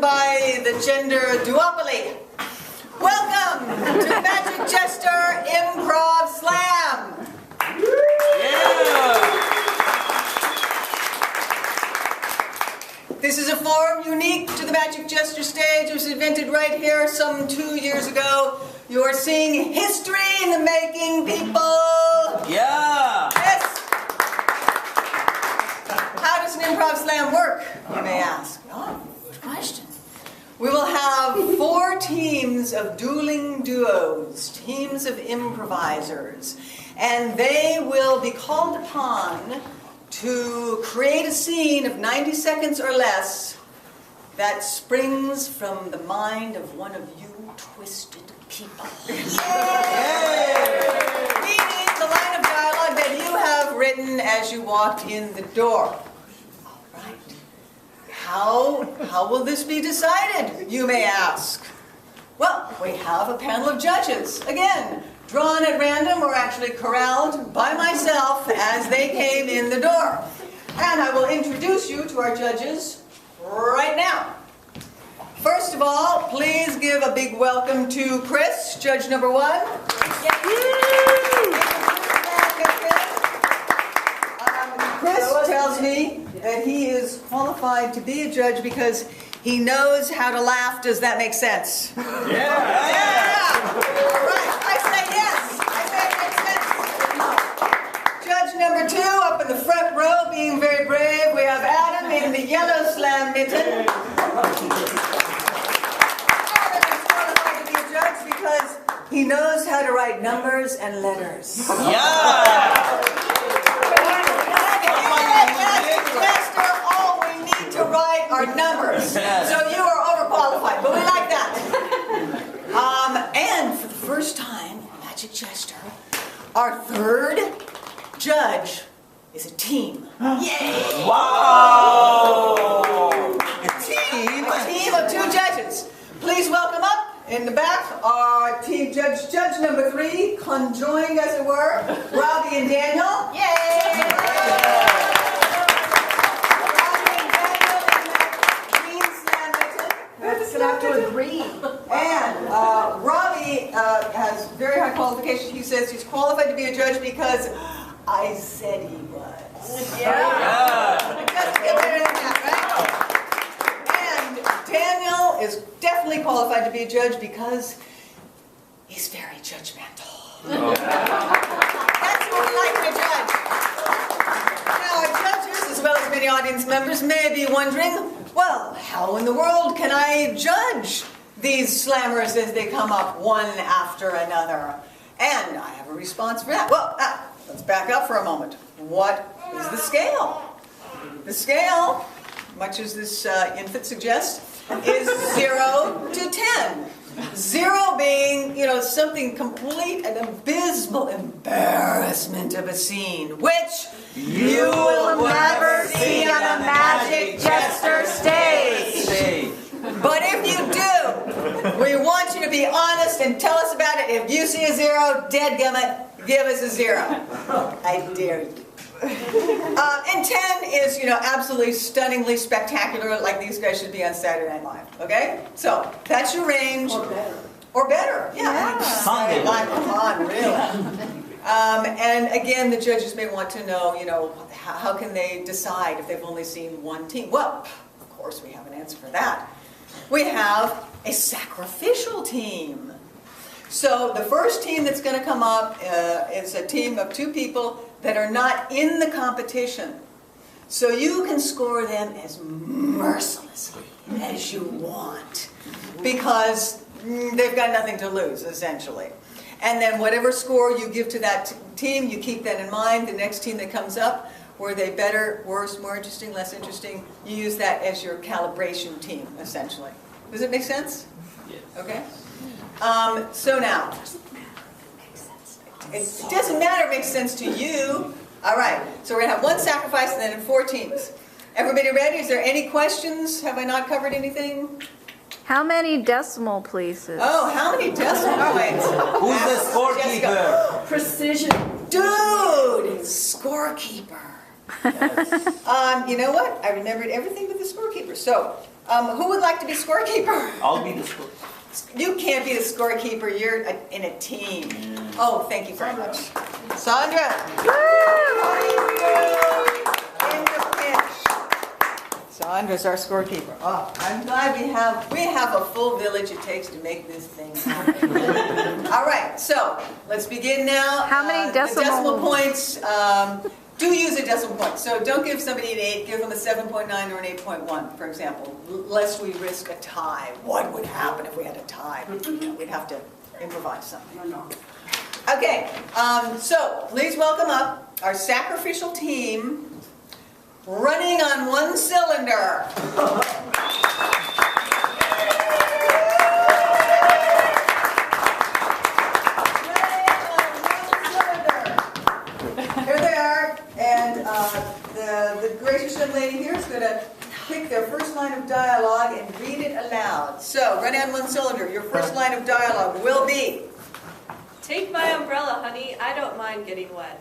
by the gender duopoly. Welcome to Magic Jester Improv Slam. Yeah. This is a form unique to the Magic Jester stage. It was invented right here some 2 years ago. You are seeing history in the making, people. Yeah. Yes. How does an improv slam work, you may ask? Oh, good question. We will have 4 teams of dueling duos, teams of improvisers, and they will be called upon to create a scene of 90 seconds or less that springs from the mind of one of you twisted people. Meaning the line of dialogue that you have written as you walked in the door. All right. How will this be decided, you may ask? Well, we have a panel of judges. Again, drawn at random or actually corralled by myself as they came in the door. And I will introduce you to our judges right now. First of all, please give a big welcome to Chris, judge number 1. Chris tells me that he is qualified to be a judge because he knows how to laugh. Does that make sense? Yeah. All right. I say yes. I say it makes sense. Judge number 2 up in the front row, being very brave. We have Adam in the yellow slam mitten. Adam is qualified to be a judge because he knows how to write numbers and letters. Yeah. All we need to write are numbers. So you are overqualified, but we like that. And for the first time in Magic Jester, our 3rd judge is a team. Yay! Wow! A team of 2 judges. Please welcome up in the back our team judge number 3, conjoined as it were, Robbie and Daniel. Yay! Have to agree. And Robbie has very high qualifications. He says he's qualified to be a judge because I said he was. Yeah. Just get better than that, right? And Daniel is definitely qualified to be a judge because he's very judgmental. That's what we like in a judge. Now, our judges, as well as many audience members, may be wondering, well, how in the world can I judge these slammers as they come up one after another? And I have a response for that. Well, let's back up for a moment. What is the scale? The scale, much as this infant suggests, is 0 to 10. 0 being, something complete and abysmal embarrassment of a scene, which you will never see on a Magic Jester stage. But if you do, we want you to be honest and tell us about it. If you see a 0, dadgummit, give us a 0. I dare you. And 10 is, absolutely stunningly spectacular, like these guys should be on Saturday Night Live. Okay? So, that's your range. Or better. Yeah. Fun. Fun, really. And again, the judges may want to know, how can they decide if they've only seen one team? Well, of course, we have an answer for that. We have a sacrificial team. So the first team that's going to come up is a team of 2 people that are not in the competition. So you can score them as mercilessly as you want because they've got nothing to lose, essentially. And then whatever score you give to that team, you keep that in mind. The next team that comes up, were they better, worse, more interesting, less interesting, you use that as your calibration team, essentially. Does it make sense? Yes. Okay. So now, it doesn't matter if it makes sense to you. All right, so we're going to have 1 sacrifice and then 4 teams. Everybody ready? Is there any questions? Have I not covered anything? How many decimal places? Oh, how many decimal points? Who's the scorekeeper? Precision. Dude, scorekeeper. You know what? I remembered everything but the scorekeeper. So, who would like to be scorekeeper? I'll be the score. You can't be the scorekeeper. You're in a team. Oh, thank you very much. Sandra. In the pinch. Sandra's our scorekeeper. Oh, I'm glad we have a full village it takes to make this thing happen. All right, so let's begin now. How many The decimal points? Do use a decimal point. So don't give somebody an 8, give them a 7.9 or an 8.1, for example, lest we risk a tie. What would happen if we had a tie? We'd have to improvise something. Okay, so please welcome up our sacrificial team running on one cylinder. Here they are, and the gracious young lady here is going to pick their first line of dialogue and read it aloud. So, running on one cylinder, your first line of dialogue will be... Take my umbrella, honey. I don't mind getting wet.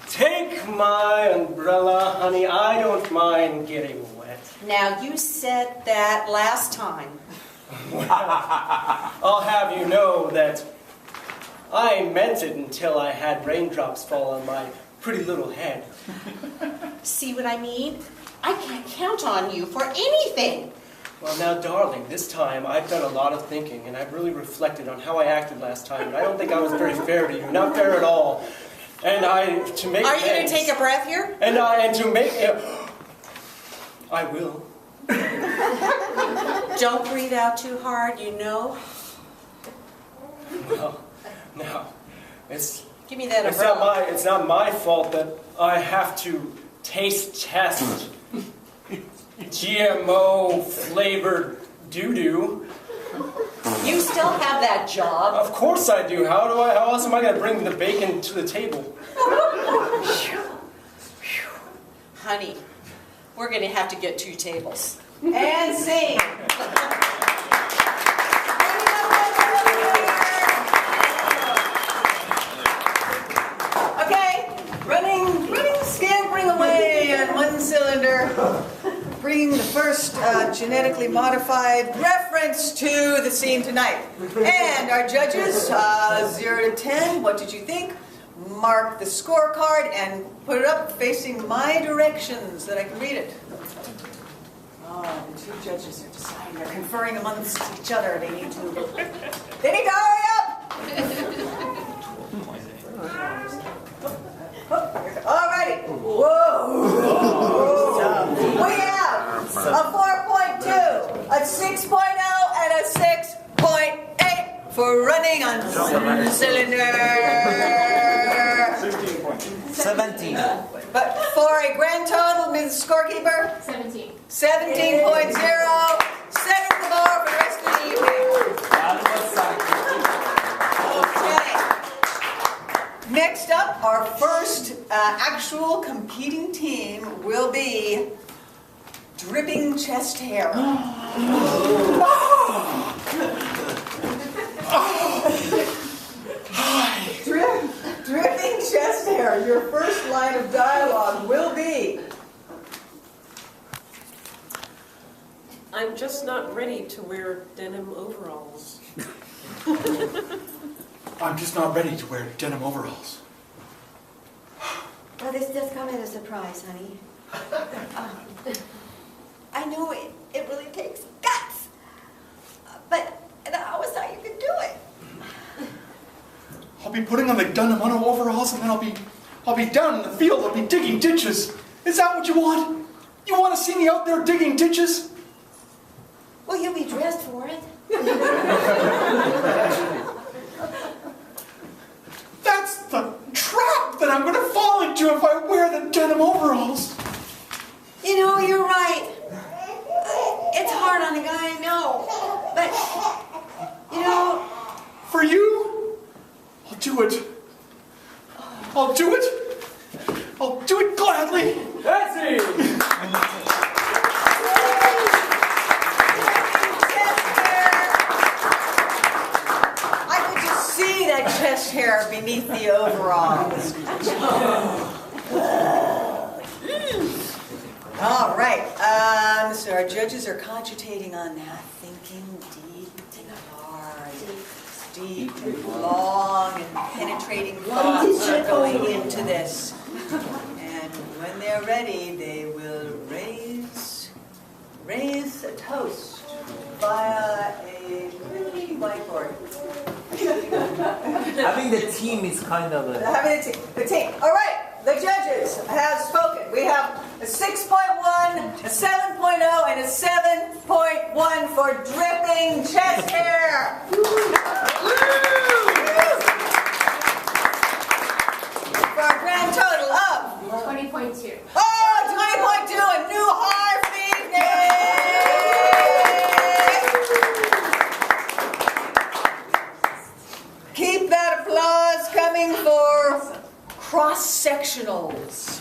Take my umbrella, honey. I don't mind getting wet. Now, you said that last time. I'll have you know that I meant it until I had raindrops fall on my pretty little head. See what I mean? I can't count on you for anything. Well, now, darling, this time I've done a lot of thinking, and I've really reflected on how I acted last time, and I don't think I was very fair to you. Not fair at all. And to make Are you going amends- to take a breath here? And to make... I will. Don't breathe out too hard, you know. Well, now, Give me that it's umbrella. not my fault that I have to taste test GMO flavored doo-doo. You still have that job. Of course I do. How else am I going to bring the bacon to the table? Honey, we're going to have to get 2 tables. And scene. Okay, running, scampering away on one cylinder, bringing the first genetically modified reference to the scene tonight. And our judges, 0 to 10, what did you think? Mark the scorecard and put it up facing my directions that I can read it. Oh, the 2 judges are deciding. They're conferring amongst each other. They need to hurry up! Alrighty. Whoa! We have a 4.2, a 6.0, and a 6.8 for running on one cylinder. 17. But for a grand total, Ms. Scorekeeper? 17. 17.0, setting the bar for the rest of the evening. Okay. Next up, our first actual competing team will be dripping chest hair. Dripping chest hair. Your first line of dialogue will be... I'm just not ready to wear denim overalls. I'm just not ready to wear denim overalls. Well, this does come as a surprise, honey. I know it really takes guts, but I always thought you could do it. I'll be putting on the denim overalls and then I'll be down in the field, I'll be digging ditches. Is that what you want? You want to see me out there digging ditches? Well, you'll be dressed for it. That's the trap that I'm going to fall into if I wear the denim overalls. You know, you're right. It's hard on a guy, I know. But, you know... For you, I'll do it. I'll do it. I'll do it gladly. That's it! I could just see that chest hair beneath the overalls. All right, so our judges are cogitating on that, thinking deep and hard, deep and long and penetrating thoughts are going into this. And when they're ready, they will raise a toast via a whiteboard. Having the team is kind of a... Having the team. All right, the judges have spoken. We have a 6.1, a 7.0, and a 7.1 for dripping chest hair. For a grand total of 20.2. oh, 20.2, a new high for the evening. Keep that applause coming for cross-sectionals.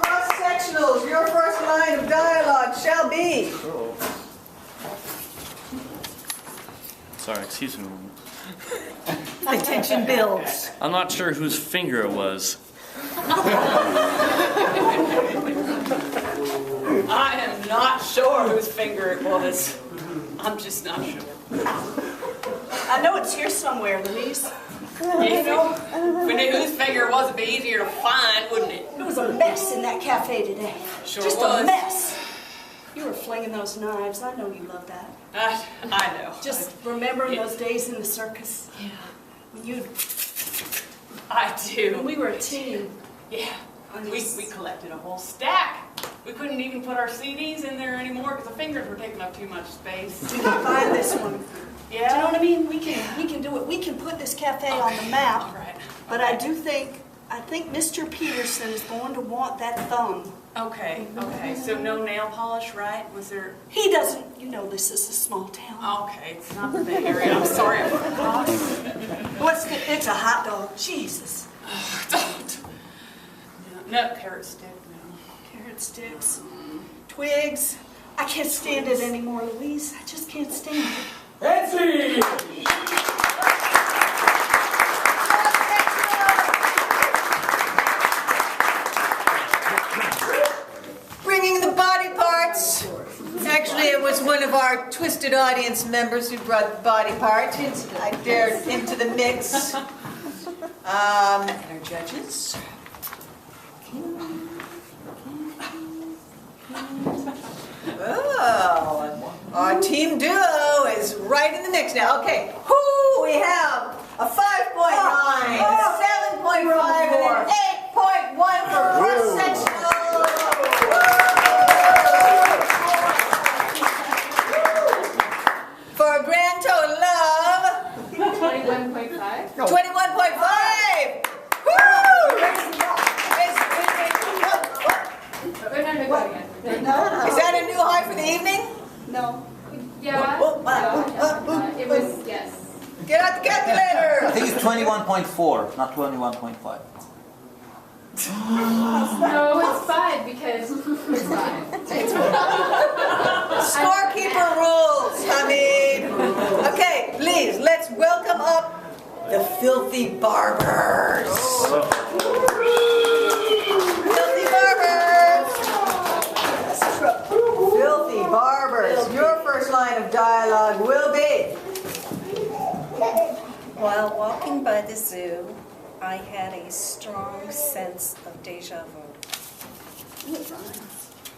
Cross-sectionals, your first line of dialogue shall be. Sorry, excuse me. The tension builds. I'm not sure whose finger it was. I am not sure whose finger it was. I'm just not sure. I know it's here somewhere, Louise. You know, if we knew whose finger it was, it'd be easier to find, wouldn't it? It was a mess in that cafe today. Sure Just was. a mess. You were flinging those knives. I know you love that. I know. Just remembering those days in the circus. Yeah. When you, I do. when we were a team. Yeah. We collected a whole stack. We couldn't even put our CDs in there anymore because the fingers were taking up too much space. We can find this one. Yeah. Do you know what I mean? We can do it. We can put this cafe on the map. All right. But I think Mr. Peterson is going to want that thumb. Okay. So no nail polish, right? Was there? He doesn't. You know, this is a small town. Okay, it's not the Bay Area. I'm sorry. It's a hot dog. Jesus. No, carrot stick. No. Carrot sticks, twigs. I can't stand it anymore, Louise. I just can't stand it. Nancy! Bringing the body parts. Actually, it was one of our twisted audience members who brought the body part. I dared into the mix. And our judges. Oh, our team duo is right in the mix now. Okay, we have a 5.9, a 7.5, and an 8.1 for cross-sectional. For a grand total of 21.5. 21.5. Woo! Is that a new high for the evening? No. Yeah. It was, yes. Get out the calculator. I think it's 21.4, not 21.5. No, it's 5 because it's 5. Scorekeeper rules, Hamid. Okay, please, let's welcome up the Filthy Barbers. Filthy Barbers. Filthy Barbers. Your first line of dialogue will be. While walking by the zoo, I had a strong sense of deja vu.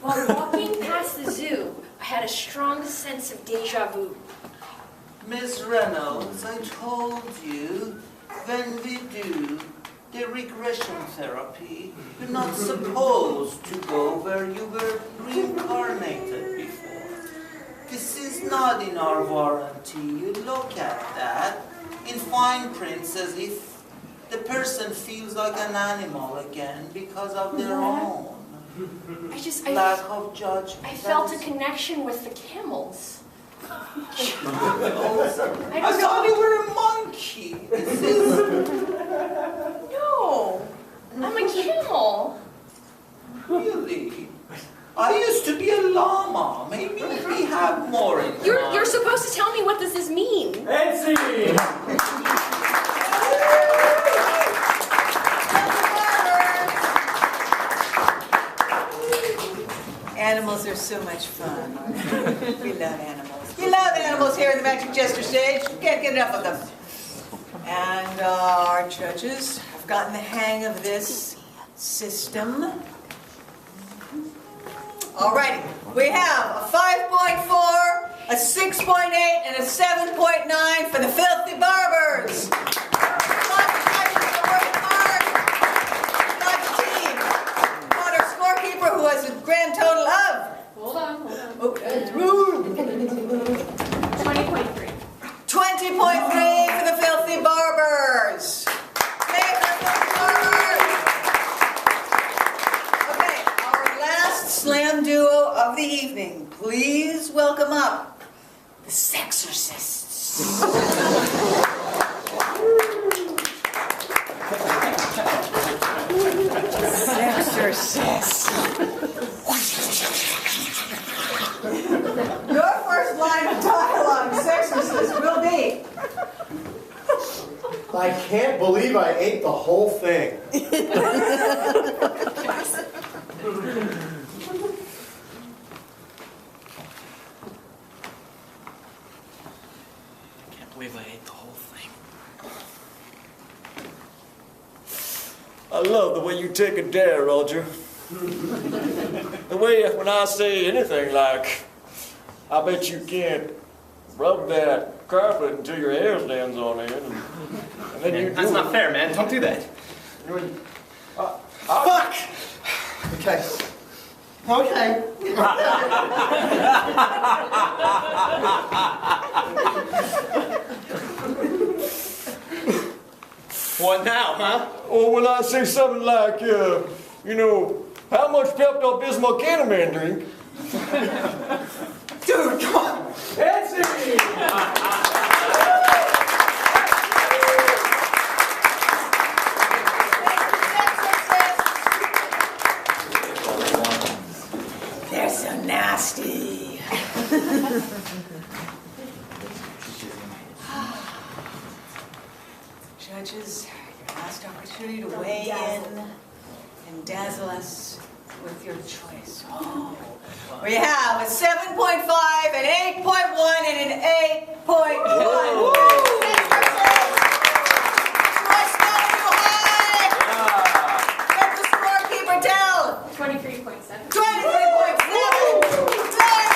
While walking past the zoo, I had a strong sense of deja vu. Miss Reynolds, I told you, when we do the regression therapy, you're not supposed to go where you were reincarnated before. This is not in our warranty. You look at that. In fine print says if the person feels like an animal again because of their own lack of judgment. I felt a connection with the camels. I thought you were a monkey. This is... No, I'm a camel. Really? I used to be a llama. Maybe we have more in common. You're supposed to tell me what does this mean. Nancy! Animals are so much fun. We love animals. We love animals here in the Magic Jester stage. Can't get enough of them. And our judges have gotten the hang of this system. Alrighty, we have a 5.4, a 6.8, and a 7.9 for the Filthy Barbers. Who has a grand total of? Hold on. Oh, 20.3. 20.3 for the Filthy Barbers. Yay for the Filthy Barbers. Okay, our last slam duo of the evening. Please welcome up the Sexorcists. Sexorcists. Your first line of dialogue, Sexorcist, will be. I can't believe I ate the whole thing. I can't believe I ate the whole thing. I love the way you take a dare, Roger. The way when I say anything like, I bet you can't rub that carpet until your hair stands on end. And then you do That's not fair, man. Don't do that. Fuck! Okay. Okay. What now, huh? Or when I say something like, how much Pepto-Bismol can a man drink? Dude, come on! That's it! They're so nasty. Judges, your last opportunity to weigh in and dazzle us with your choice. Oh. We have a 7.5, an 8.1, and an 8.1. Let the scorekeeper tell. 23.7. 23.7. Throwing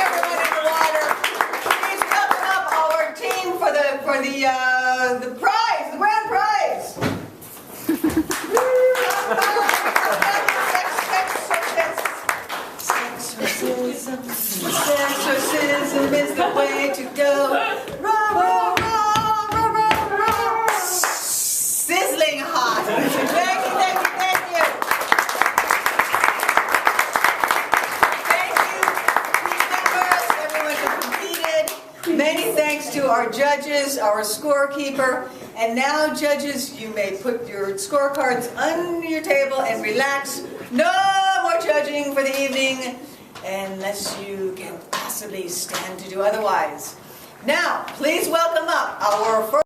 everyone in the water. Please welcome up our team for the prize, the grand prize. Sexorcism is the way to go. Rah, rah, rah, rah, rah, rah. Sizzling hot. Thank you, thank you, thank you. Thank you, team members, everyone who competed. Many thanks to our judges, our scorekeeper. And now, judges, you may put your scorecards under your table and relax. No more judging for the evening, unless you can possibly stand to do otherwise. Now, please welcome up our first